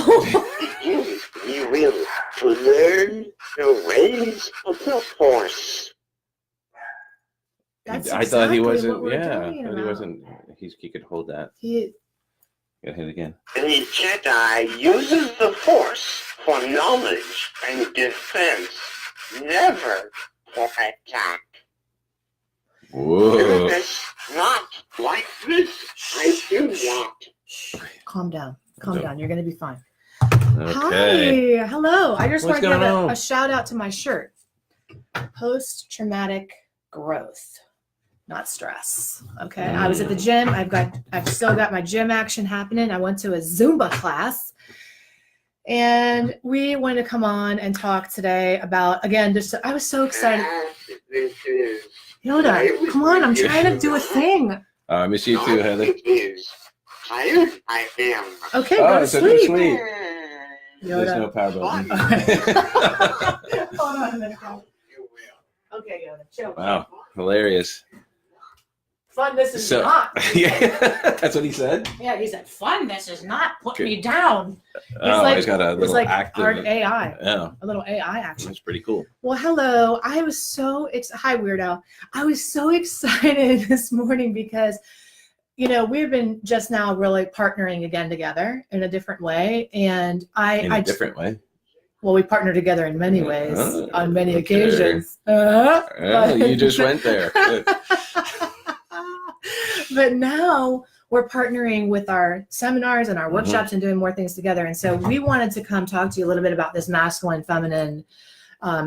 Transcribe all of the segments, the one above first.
You will learn the ways of the Force. That's I thought he exactly wasn't. what we're Yeah, talking I thought he about. wasn't. He could hold that. Got hit again. The Jedi uses the Force for knowledge and defense, never for attack. Whoa. It's not like this. I do not. Calm down. Calm No. down. You're going to be fine. Okay. Hi. Hello. I just What's want to give going on? a shout out to my shirt. Post-traumatic growth, not stress. Okay. I was at the gym. I've still got my gym action happening. I went to a Zumba class. And we want to come on and talk today about, again, just I was so excited. This is Yoda, come on, I'm trying to do a thing. I miss you too, Heather. It is. Tired I am. Okay, Oh, go to it's okay, sleep. sleep. There's Yoda. no power button. Hold on a minute. You will. Okay, Yoda, chill. Wow, hilarious. Fun, this is So, not. yeah, that's what he said. Yeah, he said, fun, this is not. Put me down. Oh, like- he's got a It's little like active. our AI, Yeah, a little AI action. that's pretty cool. Well, hello. I was so hi, Weirdo. I was so excited this morning because, we've been just now really partnering again together in a different way. And In a different way. well, we partner together in many ways, on many okay. occasions. Oh, you just went there. Good. But now we're partnering with our seminars and our Mhm. workshops and doing more things together. And so we wanted to come talk to you a little bit about this masculine, feminine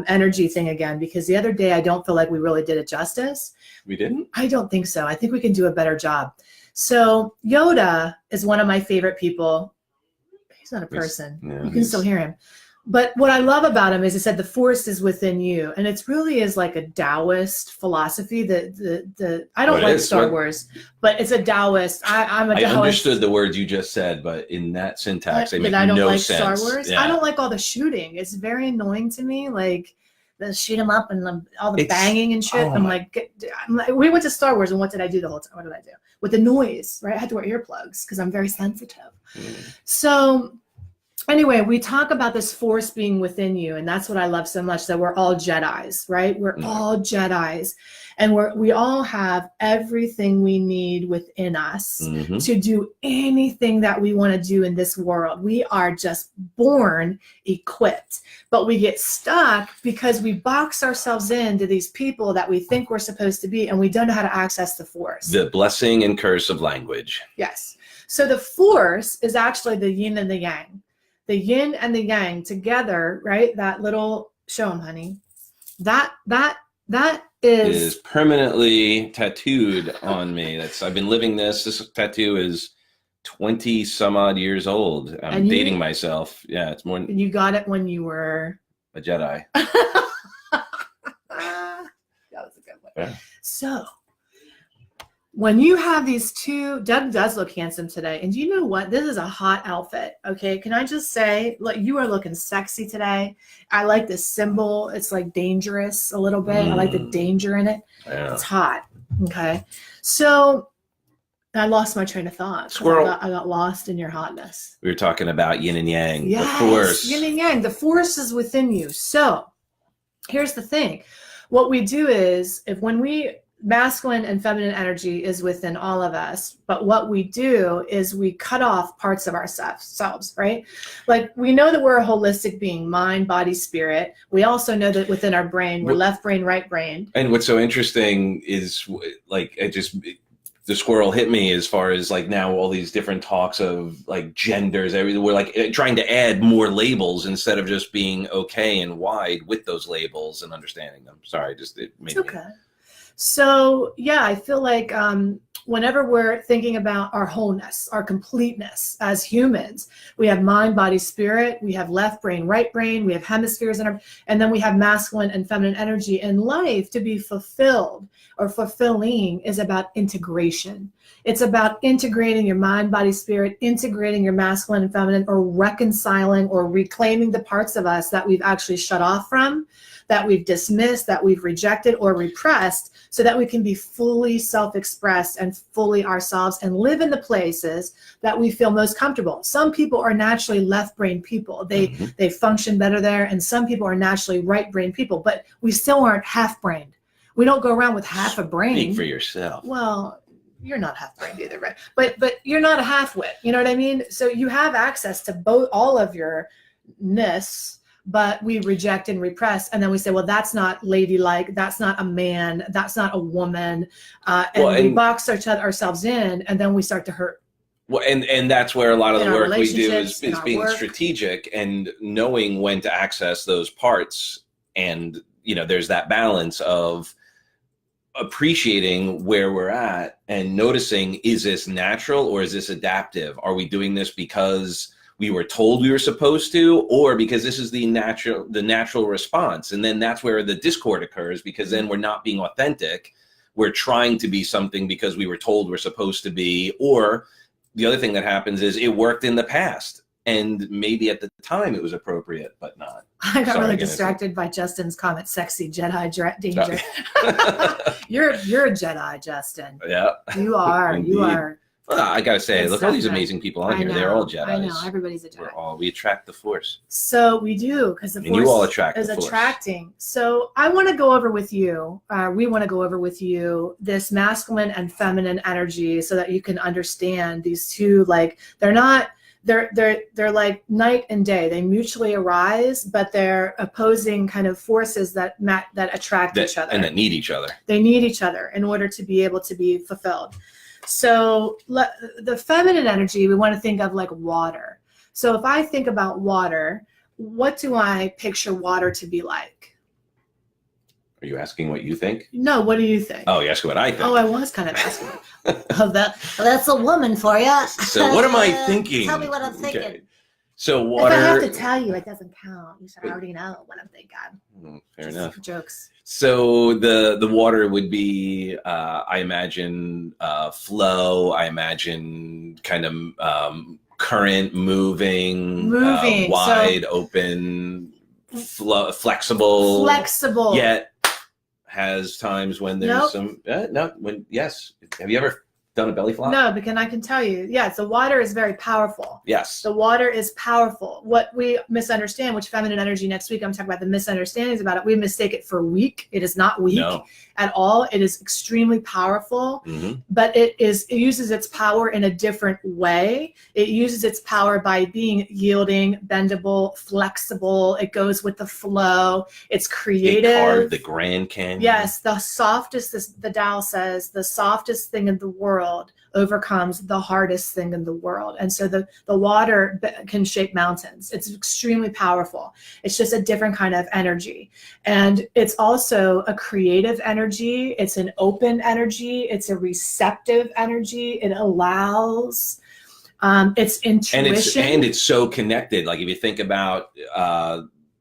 energy thing again, because the other day I don't feel like we really did it justice. We didn't? I don't think so. I think we can do a better job. So Yoda is one of my favorite people. He's not a person. Yeah, You can still hear him. But what I love about him is he said the force is within you, and it's really is like a Taoist philosophy. I don't like Star Wars, but it's a Taoist. I'm a I Taoist. understood the words you just said, but in that syntax, they make I don't no like sense. Star Wars. Yeah. I don't like all the shooting. It's very annoying to me. Like the shoot 'em up and all the It's- banging and shit. oh I'm my- like, we went to Star Wars, and what did I do the whole time? What did I do with the noise? Right, I had to wear earplugs because I'm very sensitive. So. Anyway, we talk about this force being within you, and that's what I love so much, that we're all Jedis, right? We're all Jedis, and we all have everything we need within us Mhm. to do anything that we want to do in this world. We are just born equipped, but we get stuck because we box ourselves into these people that we think we're supposed to be, and we don't know how to access the force. The blessing and curse of language. Yes. So the force is actually the yin and the yang. The yin and the yang together, right? That little, show them, honey. That It is is permanently tattooed on me. I've been living this. This tattoo is 20 some odd years old. I'm And you- dating myself. Yeah, it's more than you got it when you were. a Jedi. That was a good one. Yeah. So when you have these two, Doug does look handsome today. And you know what? This is a hot outfit. Okay. Can I just say, look, you are looking sexy today. I like this symbol. It's like dangerous a little bit. I like the danger in it. Yeah. It's hot. Okay. So I lost my train of thought. 'Cause Squirrel. I got lost in your hotness. We were talking about yin and yang, Yes. the force. Yin and yang. The force is within you. So here's the thing. What we do is masculine and feminine energy is within all of us, but what we do is we cut off parts of ourselves, right? Like we know that we're a holistic being, mind, body, spirit. We also know that within our brain, we're left brain, right brain. And what's so interesting is like the squirrel hit me as far as like now all these different talks of like genders, everything. We're like trying to add more labels instead of just being okay and wide with those labels and understanding them. Sorry, it made It's okay. So yeah, I feel like whenever we're thinking about our wholeness, our completeness as humans, we have mind, body, spirit, we have left brain, right brain, we have hemispheres, and then we have masculine and feminine energy in life. To be fulfilled or fulfilling is about integration. It's about integrating your mind, body, spirit, integrating your masculine and feminine, or reconciling or reclaiming the parts of us that we've actually shut off from, that we've dismissed, that we've rejected or repressed, so that we can be fully self-expressed and fully ourselves and live in the places that we feel most comfortable. Some people are naturally left brain people. They function better there, and some people are naturally right brain people, but we still aren't half brained. We don't go around with half a brain. Speak for yourself. Well, you're not half brained either, right? But you're not a half-wit, you know what I mean? So you have access to all of your ness, but we reject and repress, and then we say, well, that's not ladylike, that's not a man, that's not a woman, and we box ourselves in, and then we start to hurt. Well, and that's where a lot of the work we do is being work. strategic and knowing when to access those parts. And, you know, there's that balance of appreciating where we're at and noticing, is this natural or is this adaptive? Are we doing this because we were told we were supposed to, or because this is the natural response? And then that's where the discord occurs, because then we're not being authentic. We're trying to be something because we were told we're supposed to be. Or the other thing that happens is it worked in the past, and maybe at the time it was appropriate, but not. I got really distracted by Justin's comment, sexy Jedi danger. You're a Jedi, Justin. Yeah. You are. Indeed. You are. Well, I gotta say, look at all these amazing people on here. They're all Jedis. I know, everybody's a Jedi. We attract the Force. So we do, because the Force you all attract is the Force. attracting. So I want to go over with you, we want to go over with you this masculine and feminine energy, so that you can understand these two, like, they're like night and day. They mutually arise, but they're opposing kind of forces that attract each other. And that need each other. They need each other in order to be able to be fulfilled. So the feminine energy, we want to think of like water. So if I think about water, what do I picture water to be like? Are you asking what you think? No, what do you think? Oh, you're asking what I think. Oh, I was kind of asking. That's a woman for you. So what am I thinking? Tell me what I'm thinking. Okay. So water. If I have to tell you, it doesn't count. You should already know what I'm thinking. Fair Just enough. Jokes. So the water would be, I imagine, flow. I imagine kind of current, moving, wide, open, flexible. Flexible. Yet has times when there's some. Yes. Have you ever done a belly flop? No, because I can tell you, yes, the water is very powerful. Yes. The water is powerful. What we misunderstand, which feminine energy next week, I'm talking about the misunderstandings about it. We mistake it for weak. It is not weak at all. It is extremely powerful, but it uses its power in a different way. It uses its power by being yielding, bendable, flexible. It goes with the flow. It's creative. It carved the Grand Canyon. Yes, the softest, the Tao says, the softest thing in the world overcomes the hardest thing in the world. And so the water can shape mountains. It's extremely powerful. It's just a different kind of energy. And it's also a creative energy. It's an open energy. It's a receptive energy. It allows, it's intuition. And it's so connected. Like if you think about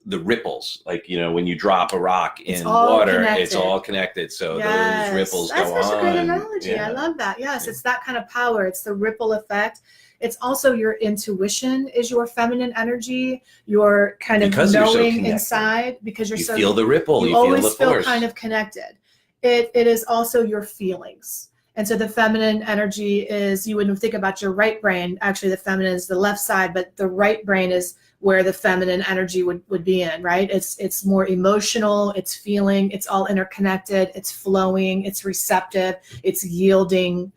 the ripples, like, you know, when you drop a rock in water, it's all connected. So those ripples go on. That's such a great analogy. Yeah. I love that. Yes, it's that kind of power. It's the ripple effect. It's also your intuition is your feminine energy. Your kind of knowing inside, because you feel the ripple. You always feel kind of connected. It is also your feelings. And so the feminine energy is, you wouldn't think about your right brain. Actually, the feminine is the left side, but the right brain is where the feminine energy would be in, right? It's more emotional, it's feeling, it's all interconnected, it's flowing, it's receptive, it's yielding.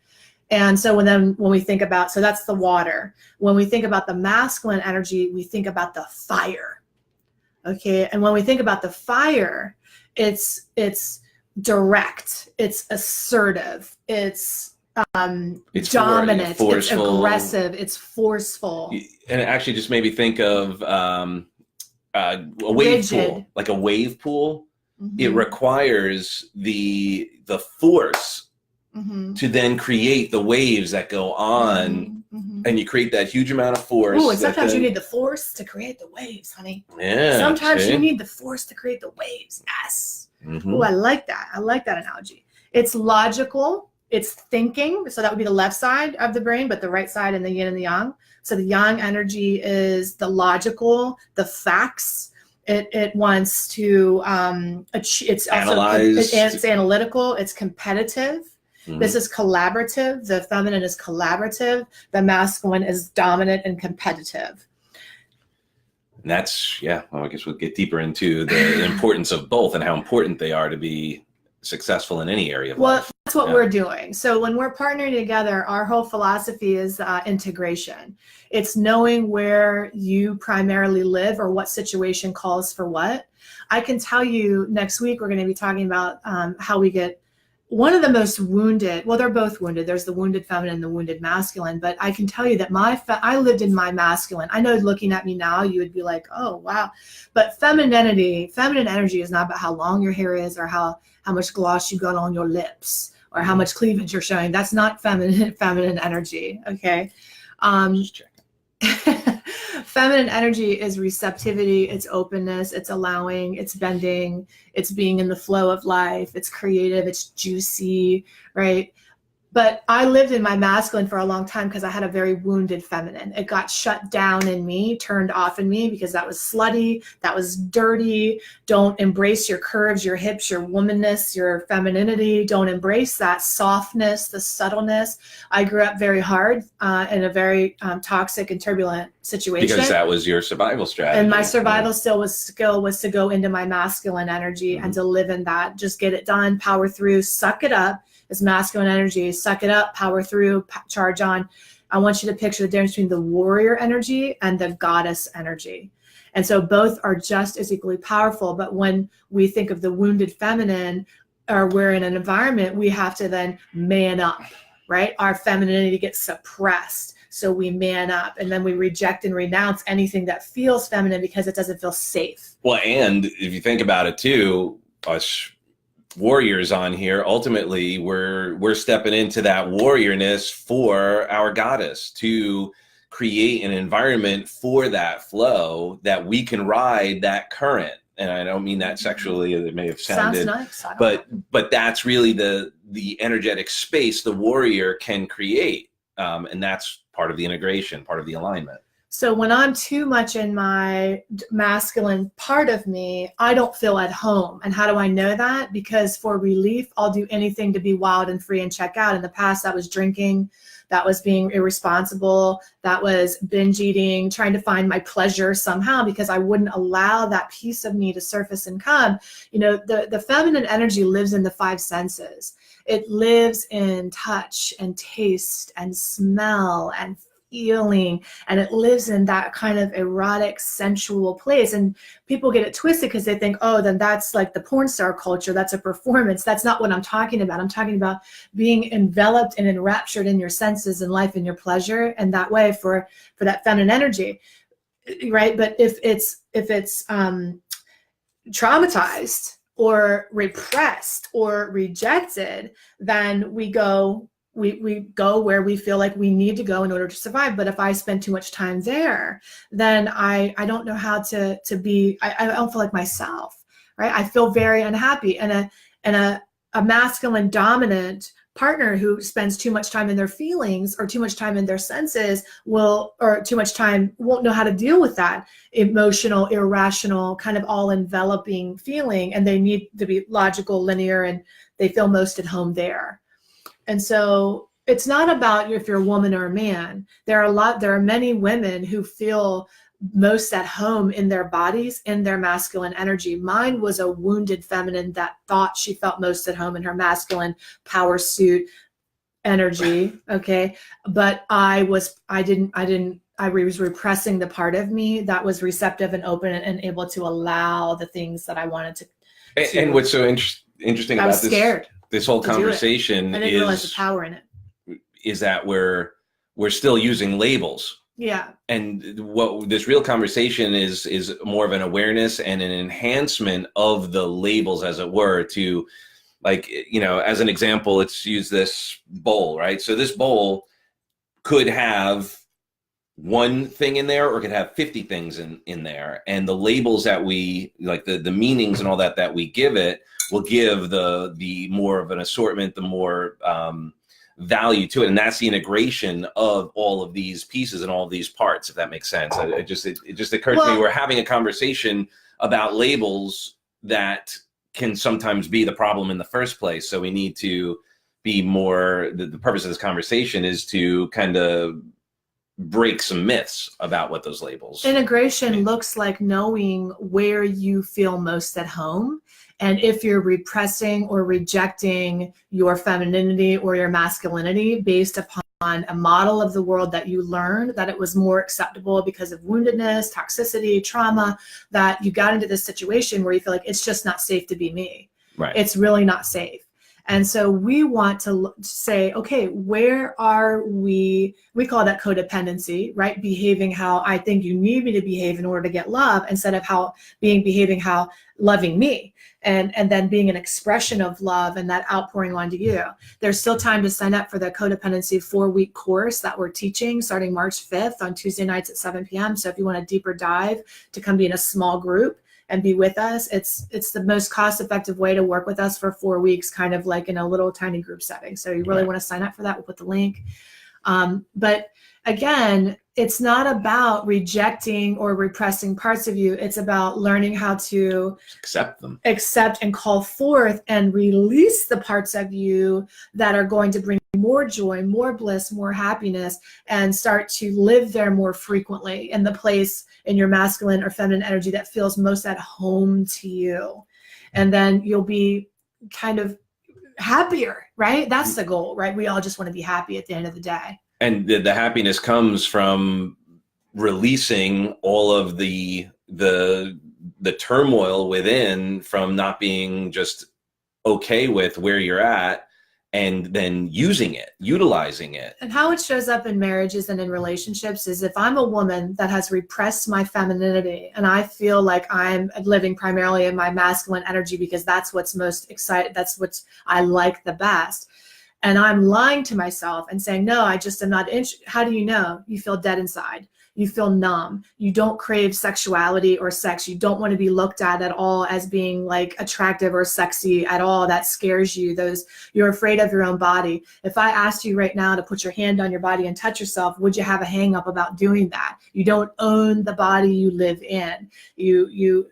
And so when we think about, so that's the water. When we think about the masculine energy, we think about the fire. Okay, and when we think about the fire, it's direct, it's assertive, it's dominant, it's aggressive, it's forceful. And it actually just made me think of a wave pool, like a wave pool. It requires the force to then create the waves that go on, and you create that huge amount of force. Oh, and sometimes you need the force to create the waves, honey. Yeah. Sometimes you need the force to create the waves. Yes. Oh, I like that. I like that analogy. It's logical. It's thinking. So that would be the left side of the brain, but the right side and the yin and the yang. So the yang energy is the logical, the facts, It wants to it's Analyze. it's analytical, it's competitive. This is collaborative. The feminine is collaborative. The masculine is dominant and competitive. And that's, well, I guess we'll get deeper into the importance of both and how important they are to be successful in any area of life. That's what we're doing. So when we're partnering together, our whole philosophy is integration. It's knowing where you primarily live or what situation calls for what. I can tell you next week, we're going to be talking about how we get one of the most wounded, well, they're both wounded. There's the wounded feminine and the wounded masculine, but I can tell you that I lived in my masculine. I know looking at me now, you would be like, oh, wow. But feminine energy is not about how long your hair is or how much gloss you got on your lips or how much cleavage you're showing. That's not feminine energy, okay? Just checking. Feminine energy is receptivity, it's openness, it's allowing, it's bending, it's being in the flow of life, it's creative, it's juicy, right? But I lived in my masculine for a long time because I had a very wounded feminine. It got shut down in me, turned off in me because that was slutty, that was dirty. Don't embrace your curves, your hips, your womanness, your femininity. Don't embrace that softness, the subtleness. I grew up very hard in a very toxic and turbulent situation. Because that was your survival strategy. And my survival skill was to go into my masculine energy and to live in that. Just get it done, power through, suck it up. Is masculine energy, suck it up, power through, charge on. I want you to picture the difference between the warrior energy and the goddess energy. And so both are just as equally powerful. But when we think of the wounded feminine, or we're in an environment, we have to then man up, right? Our femininity gets suppressed. So we man up and then we reject and renounce anything that feels feminine because it doesn't feel safe. Well, and if you think about it too, us warriors on here, ultimately we're stepping into that warriorness for our goddess to create an environment for that flow that we can ride that current. And I don't mean that sexually, it may have sounded, sounds nice. but that's really the energetic space the warrior can create. And that's part of the integration, part of the alignment. So when I'm too much in my masculine part of me, I don't feel at home. And how do I know that? Because for relief, I'll do anything to be wild and free and check out. In the past, that was drinking, that was being irresponsible, that was binge eating, trying to find my pleasure somehow because I wouldn't allow that piece of me to surface and come. You know, the feminine energy lives in the five senses. It lives in touch and taste and smell and feeling, and it lives in that kind of erotic, sensual place. And people get it twisted because they think, oh, then that's like the porn star culture, that's a performance. That's not what I'm talking about. I'm talking about being enveloped and enraptured in your senses and life and your pleasure, and that way for that feminine energy, right? But if it's traumatized or repressed or rejected, then we go where we feel like we need to go in order to survive. But if I spend too much time there, then I don't know how to be, I don't feel like myself, right? I feel very unhappy. And a masculine dominant partner who spends too much time in their feelings or too much time in their senses won't know how to deal with that emotional, irrational, kind of all enveloping feeling. And they need to be logical, linear, and they feel most at home there. And so it's not about if you're a woman or a man. There are many women who feel most at home in their bodies, in their masculine energy. Mine was a wounded feminine that thought she felt most at home in her masculine power suit energy. Okay. But I was repressing the part of me that was receptive and open and able to allow the things that I wanted to. And what's so interesting about this? I was scared. This whole conversation I didn't realize the power in it. Is that we're still using labels. Yeah. And what this real conversation is more of an awareness and an enhancement of the labels, as it were, to, like, you know, as an example, let's use this bowl, right? So this bowl could have one thing in there or could have 50 things in there. And the labels that we, like the meanings and all that we give it, will give the more of an assortment, the more value to it. And that's the integration of all of these pieces and all of these parts, if that makes sense. It just occurred to me, we're having a conversation about labels that can sometimes be the problem in the first place. So we need to be more, the purpose of this conversation is to kind of break some myths about what those labels Integration mean. looks like knowing where you feel most at home. And if you're repressing or rejecting your femininity or your masculinity based upon a model of the world that you learned that it was more acceptable because of woundedness, toxicity, trauma, that you got into this situation where you feel like it's just not safe to be me. Right. It's really not safe. And so we want to say, okay, where are we call that codependency, right? Behaving how I think you need me to behave in order to get love, instead of behaving how loving me, and then being an expression of love and that outpouring onto you. There's still time to sign up for the Codependency 4-week course that we're teaching starting March 5th on Tuesday nights at 7 p.m. So if you want a deeper dive to come be in a small group and be with us, it's the most cost-effective way to work with us for 4 weeks, kind of like in a little tiny group setting. So you really want to sign up for that. We'll put the link. But again, it's not about rejecting or repressing parts of you. It's about learning how to accept them, accept and call forth and release the parts of you that are going to bring more joy, more bliss, more happiness, and start to live there more frequently in the place in your masculine or feminine energy that feels most at home to you. And then you'll be kind of happier, right? That's the goal, right? We all just want to be happy at the end of the day. And the happiness comes from releasing all of the turmoil within, from not being just okay with where you're at, and then utilizing it. And how it shows up in marriages and in relationships is, if I'm a woman that has repressed my femininity and I feel like I'm living primarily in my masculine energy because that's what's most exciting, that's what I like the best, and I'm lying to myself and saying, no, I just am not interested. How do you know? You feel dead inside. You feel numb. You don't crave sexuality or sex. You don't want to be looked at all as being like attractive or sexy at all. That scares you. You're afraid of your own body. If I asked you right now to put your hand on your body and touch yourself, would you have a hang up about doing that? You don't own the body you live in. You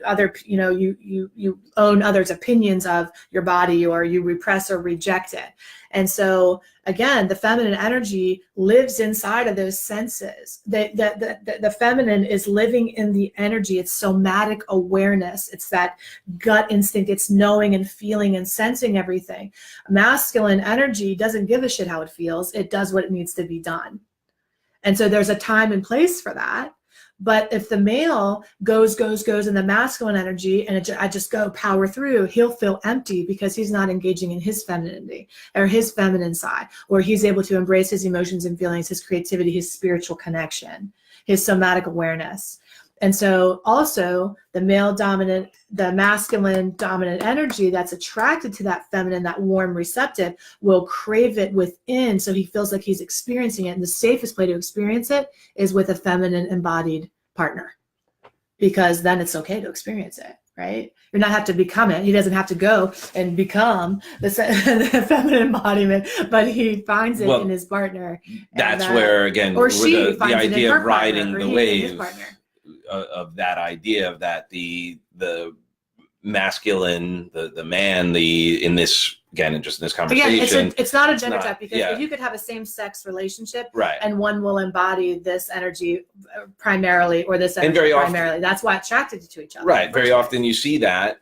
own others' opinions of your body, or you repress or reject it. And so again, the feminine energy lives inside of those senses. The feminine is living in the energy. It's somatic awareness. It's that gut instinct. It's knowing and feeling and sensing everything. Masculine energy doesn't give a shit how it feels. It does what it needs to be done. And so there's a time and place for that. But if the male goes in the masculine energy and I just go power through, he'll feel empty because he's not engaging in his femininity or his feminine side, or he's able to embrace his emotions and feelings, his creativity, his spiritual connection, his somatic awareness. And so also the masculine dominant energy that's attracted to that feminine, that warm receptive, will crave it within, so he feels like he's experiencing it. And the safest way to experience it is with a feminine embodied partner, because then it's okay to experience it, right? You're not have to become it. He doesn't have to go and become the feminine embodiment, but he finds it in his partner. That's where, again, or she the idea of riding the wave of that idea of that the masculine, the man, in this, again, just in this conversation. Again, it's not a gender type, because if you could have a same-sex relationship, right, and one will embody this energy primarily, or this energy primarily, that's why attracted to each other. Right. Very often you see that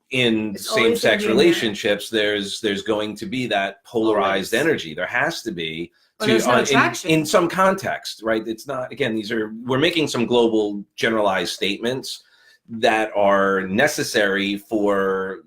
in same-sex relationships, there's going to be that polarized energy. There has to be. In some context, right? It's not, again, we're making some global generalized statements that are necessary for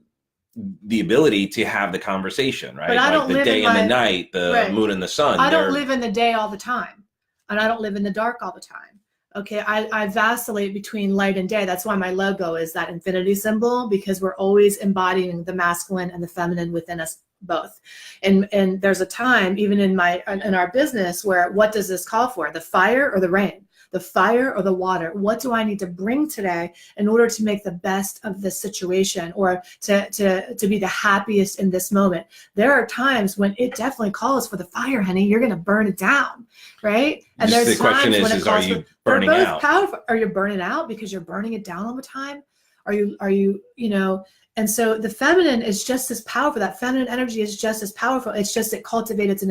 the ability to have the conversation, right? But I don't like the day and the night, the moon and the sun. I don't live in the day all the time, and I don't live in the dark all the time. Okay, I vacillate between light and day. That's why my logo is that infinity symbol, because we're always embodying the masculine and the feminine within us both. And there's a time, even in our business, where what does this call for? The fire or the rain? The fire or the water? What do I need to bring today in order to make the best of this situation, or to be the happiest in this moment? There are times when it definitely calls for the fire, honey. You're going to burn it down, right? And there's the question times when it calls are you burning out? Powerful. Are you burning out because you're burning it down all the time? Are you, you know, and so the feminine is just as powerful. That feminine energy is just as powerful. It's just it cultivates it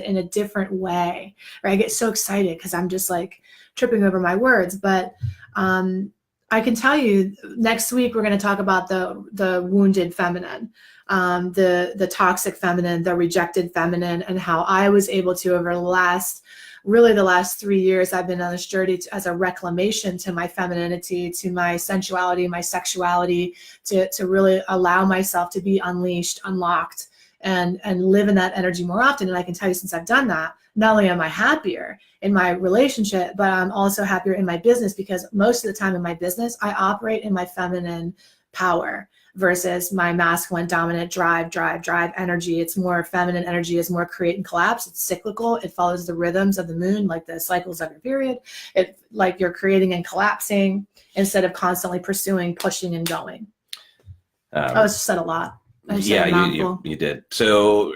in a different way, right? I get so excited because I'm just like tripping over my words. But I can tell you next week we're going to talk about the wounded feminine, the toxic feminine, the rejected feminine, and how I was able to, over the last 3 years, I've been on this journey as a reclamation to my femininity, to my sensuality, my sexuality, to really allow myself to be unleashed, unlocked, and live in that energy more often. And I can tell you, since I've done that, not only am I happier in my relationship, but I'm also happier in my business, because most of the time in my business, I operate in my feminine power versus my masculine dominant drive energy. It's more feminine energy, is more create and collapse. It's cyclical. It follows the rhythms of the moon, like the cycles of your period. It like you're creating and collapsing instead of constantly pursuing, pushing, and going. I just said a lot. Yeah, you did. So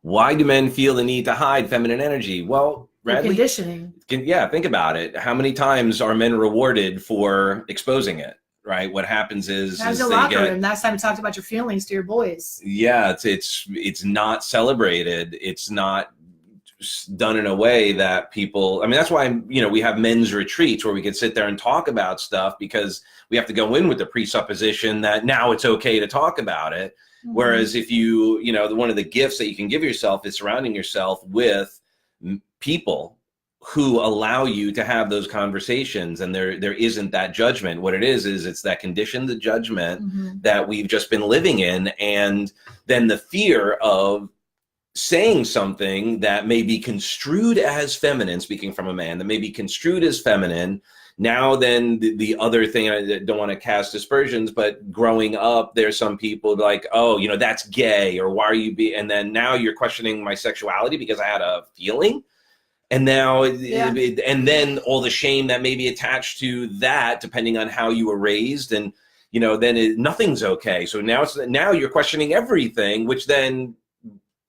why do men feel the need to hide feminine energy? Well, Radley, conditioning. Yeah, think about it. How many times are men rewarded for exposing it? Right. What happens is the locker room. Last time we talked about your feelings to your boys. Yeah, it's not celebrated. It's not done in a way that people. I mean, that's why we have men's retreats where we can sit there and talk about stuff, because we have to go in with the presupposition that now it's okay to talk about it. Mm-hmm. Whereas if one of the gifts that you can give yourself is surrounding yourself with people who allow you to have those conversations, and there isn't that judgment. What it is it's that conditioned judgment mm-hmm. that we've just been living in, and then the fear of saying something that may be construed as feminine, speaking from a man, that may be construed as feminine. Now then the other thing, I don't want to cast aspersions, but growing up, there's some people like, oh, that's gay, or why are you and then now you're questioning my sexuality because I had a feeling. And now, and then all the shame that may be attached to that, depending on how you were raised, and then nothing's okay. So now you're questioning everything, which then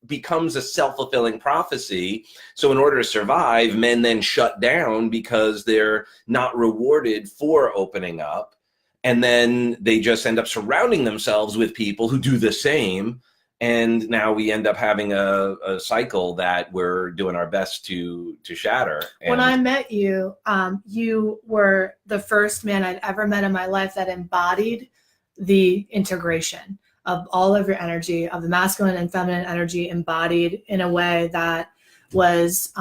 becomes a self-fulfilling prophecy. So in order to survive, men then shut down because they're not rewarded for opening up, and then they just end up surrounding themselves with people who do the same. And now we end up having a cycle that we're doing our best to shatter. And when I met you, you were the first man I'd ever met in my life that embodied the integration of all of your energy, of the masculine and feminine energy, embodied in a way that was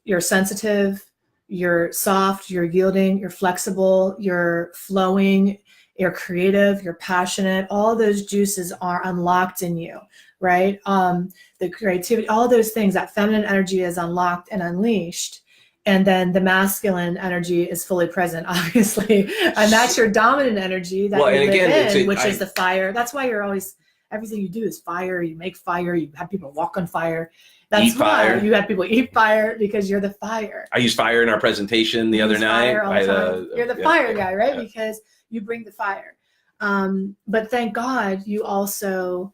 you're sensitive, you're soft, you're yielding, you're flexible, you're flowing, you're creative, you're passionate. All those juices are unlocked in you, right? The creativity, all those things, that feminine energy is unlocked and unleashed. And then the masculine energy is fully present, obviously. And that's your dominant energy that you live in, which is the fire. That's why you're always, everything you do is fire. You make fire. You have people walk on fire. That's why you have people eat fire, because you're the fire. I used fire in our presentation the other night. You're the fire guy, right? Yeah. Because you bring the fire. But thank God you also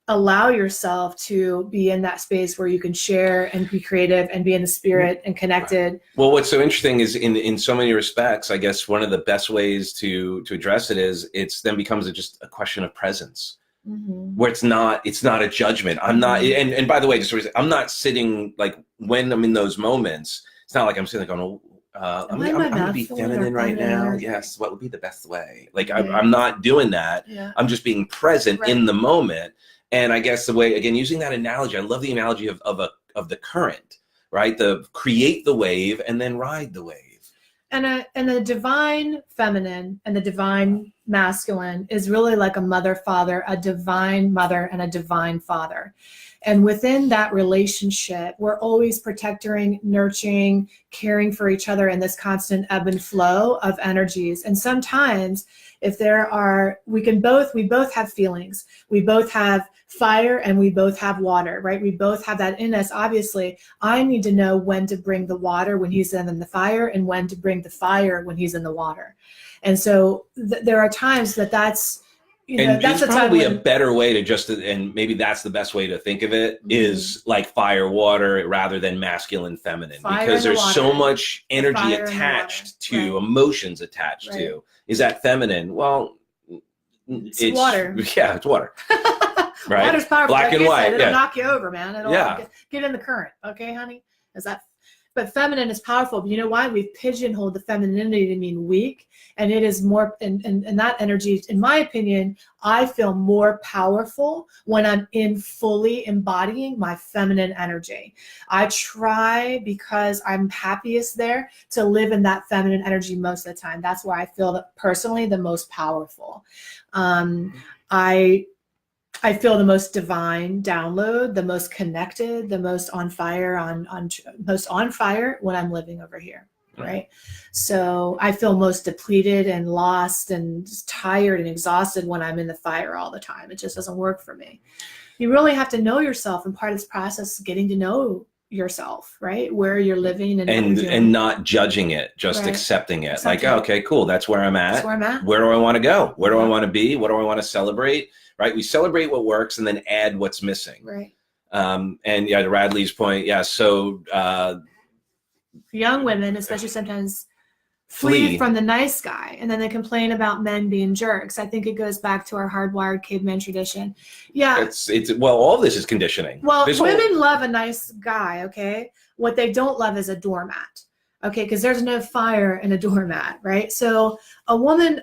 allow yourself to be in that space where you can share and be creative and be in the spirit and connected. Well, what's so interesting is in so many respects, I guess one of the best ways to address it is it's then becomes just a question of presence. Mm-hmm. Where it's not a judgment. I'm not, and by the way, I'm not sitting, like when I'm in those moments, it's not like I'm sitting going, I'm going to be feminine right now. Yes. What would be the best way? Like I'm not doing that. Yeah. I'm just being present in the moment. And I guess the way, again, using that analogy, I love the analogy of the current, right? Create the wave and then ride the wave. And the divine feminine and the divine masculine is really like a mother-father, a divine mother and a divine father. And within that relationship, we're always protecting, nurturing, caring for each other in this constant ebb and flow of energies. And sometimes if we both have feelings. We both have fire and we both have water, right? We both have that in us. Obviously, I need to know when to bring the water when he's in the fire, and when to bring the fire when he's in the water. And so there are times that's, And that's it's a time probably when, a better way to just, and maybe that's the best way to think of it, Mhm. is like fire, water, rather than masculine, feminine, Fire because and the there's so water. much energy fire and the attached water. to Right. emotions attached Right. to. Is that feminine? Well, It's water. Yeah, it's water. Right? Water's powerful. Black Like and you white. said, it'll Yeah. knock you over, man. It'll Yeah. get in the current. Okay, honey? Is that? But feminine is powerful. But you know why? We've pigeonholed the femininity to mean weak, and it is more. And that energy, in my opinion, I feel more powerful when I'm in fully embodying my feminine energy. I try, because I'm happiest there, to live in that feminine energy most of the time. That's where I feel that personally the most powerful. I feel the most divine download, the most connected, the most on fire, most on fire when I'm living over here, right? So I feel most depleted and lost and tired and exhausted when I'm in the fire all the time. It just doesn't work for me. You really have to know yourself, and part of this process is getting to know yourself, right? Where you're living and what you're doing. And not judging it, just Right. accepting it. Accepting Like, it. okay, cool, that's where I'm at. That's where I'm at. Where do I want to go? Where do I Yeah. want to be? What do I want to celebrate? Right? We celebrate what works and then add what's missing. Right. And yeah, to Radley's point, yeah, so Young women, especially, sometimes flee from the nice guy, and then they complain about men being jerks. I think it goes back to our hardwired caveman tradition. Yeah. It's well, all this is conditioning. Well, This women love a nice guy, okay? What they don't love is a doormat, okay? Because there's no fire in a doormat, right? So a woman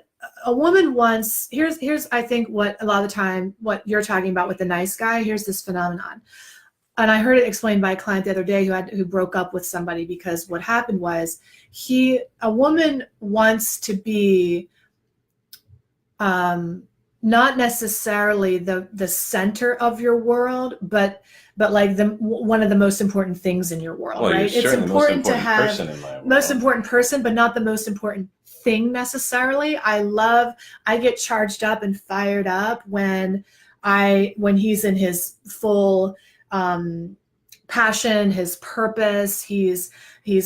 wants, here's I think what a lot of the time, what you're talking about with the nice guy, here's this phenomenon. And I heard it explained by a client the other day who broke up with somebody because what happened was a woman wants to be not necessarily the center of your world, but like one of the most important things in your world, well, right? It's important to have person in my world. Most important person, but not the most important thing necessarily. I get charged up and fired up when he's in his full passion, his purpose. He's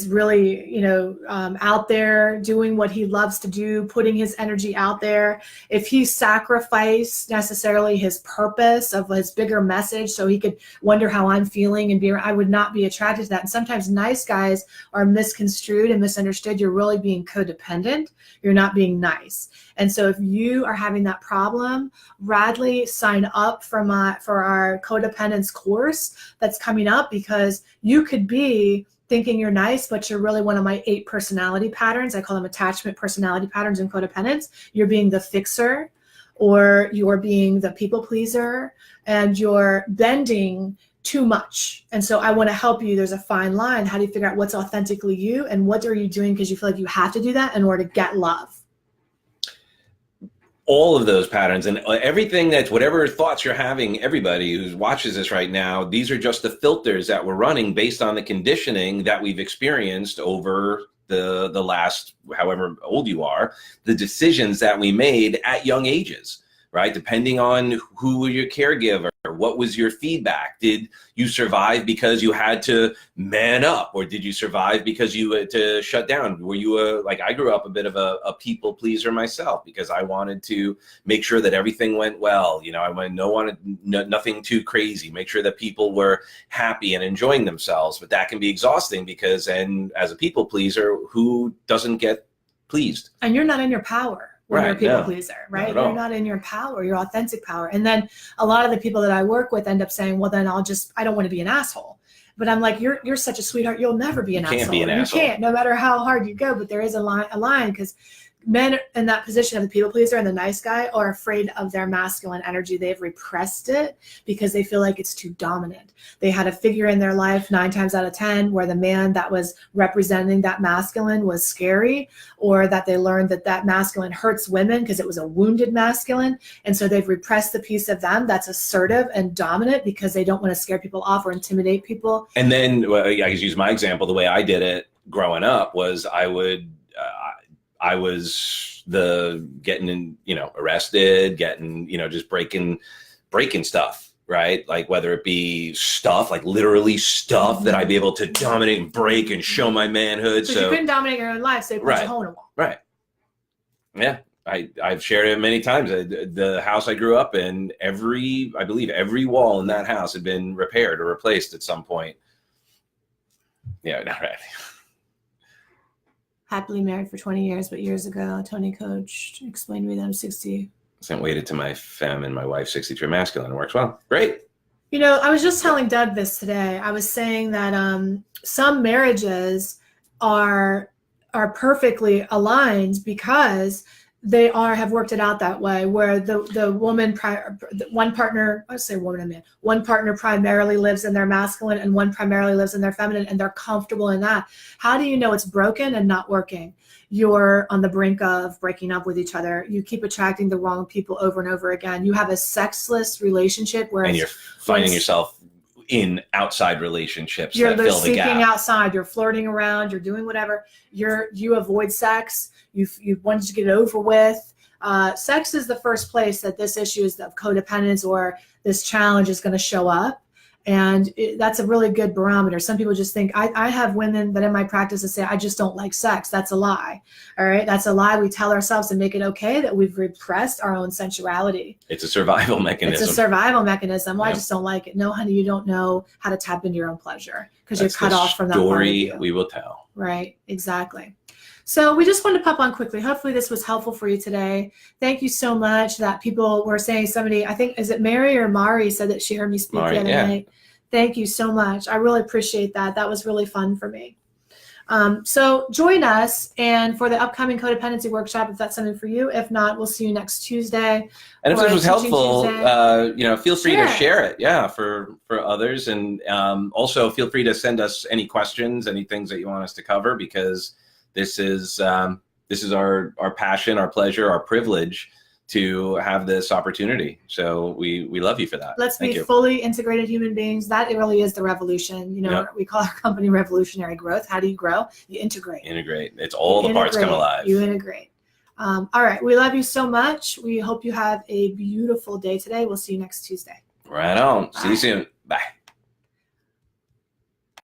really, out there doing what he loves to do, putting his energy out there. If he sacrificed necessarily his purpose of his bigger message so he could wonder how I'm feeling I would not be attracted to that. And sometimes nice guys are misconstrued and misunderstood. You're really being codependent. You're not being nice. And so if you are having that problem, Radley, sign up for our codependence course that's coming up, because you could be thinking you're nice, but you're really one of my 8 personality patterns. I call them attachment personality patterns in codependence. You're being the fixer, or you're being the people pleaser, and you're bending too much. And so I want to help you. There's a fine line. How do you figure out what's authentically you, and what are you doing because you feel like you have to do that in order to get love? All of those patterns and everything whatever thoughts you're having, everybody who watches this right now, these are just the filters that we're running based on the conditioning that we've experienced over the last, however old you are, the decisions that we made at young ages, right? Depending on who was your caregiver, what was your feedback? Did you survive because you had to man up, or did you survive because you had to shut down? Were you like I grew up a bit of a people pleaser myself, because I wanted to make sure that everything went well. I wanted nothing too crazy, make sure that people were happy and enjoying themselves. But that can be exhausting, because as a people pleaser, who doesn't get pleased? And you're not in your power. When you're a people pleaser, right? Not you're not in your power, your authentic power. And then a lot of the people that I work with end up saying, well, then I don't want to be an asshole. But I'm like, you're such a sweetheart. You'll never be an asshole. You can't be an asshole. You can't, no matter how hard you go. But there is a line, because men in that position of the people pleaser and the nice guy are afraid of their masculine energy. They've repressed it because they feel like it's too dominant. They had a figure in their life 9 times out of 10 where the man that was representing that masculine was scary, or that they learned that masculine hurts women because it was a wounded masculine. And so they've repressed the piece of them that's assertive and dominant, because they don't want to scare people off or intimidate people. And then I can use my example. The way I did it growing up was I was getting arrested, getting, just breaking stuff, right? Like whether it be stuff, like literally stuff that I'd be able to dominate and break and show my manhood. So you couldn't dominate your own life, so you put your hole in a wall. Right. Yeah. I've shared it many times. The house I grew up in, I believe every wall in that house had been repaired or replaced at some point. Yeah, not right. Happily married for 20 years, but years ago, Tony Coach explained to me that I'm 60. Sent weighted to my femme and my wife, 63 masculine. It works well. Great. You know, I was just telling Doug this today. I was saying that some marriages are perfectly aligned because they have worked it out that way, where the woman, one partner, I say woman and man, one partner primarily lives in their masculine and one primarily lives in their feminine, and they're comfortable in that. How do you know it's broken and not working? You're on the brink of breaking up with each other. You keep attracting the wrong people over and over again. You have a sexless relationship where, and you're finding yourself in outside relationships you're that fill the seeking gap. outside, you're flirting around, you're doing whatever. You avoid sex. You wanted to get it over with. Sex is the first place that this issue of codependence or this challenge is going to show up. And that's a really good barometer. Some people just think, I have women that in my practice that say, I just don't like sex. That's a lie. All right. That's a lie we tell ourselves to make it okay, that we've repressed our own sensuality. It's a survival mechanism. It's a survival mechanism. Well, Yep. I just don't like it. No, honey, you don't know how to tap into your own pleasure because you're That's cut the off from that part of story you. we will tell. Right. Exactly. So we just wanted to pop on quickly. Hopefully this was helpful for you today. Thank you so much that people were saying, somebody, I think, is it Mary or Mari, said that she heard me speak the other night. Thank you so much. I really appreciate that. That was really fun for me. So join us and for the upcoming codependency workshop, if that's something for you. If not, we'll see you next Tuesday. And if this was helpful, feel free to share it, for others. And also feel free to send us any questions, any things that you want us to cover, because this is our passion, our pleasure, our privilege to have this opportunity. So we love you for that. Let's be fully integrated human beings. That really is the revolution. You know, we call our company Revolutionary Growth. How do you grow? You integrate. Integrate. It's all the parts come alive. You integrate. All right. We love you so much. We hope you have a beautiful day today. We'll see you next Tuesday. Right on. See you soon. Bye.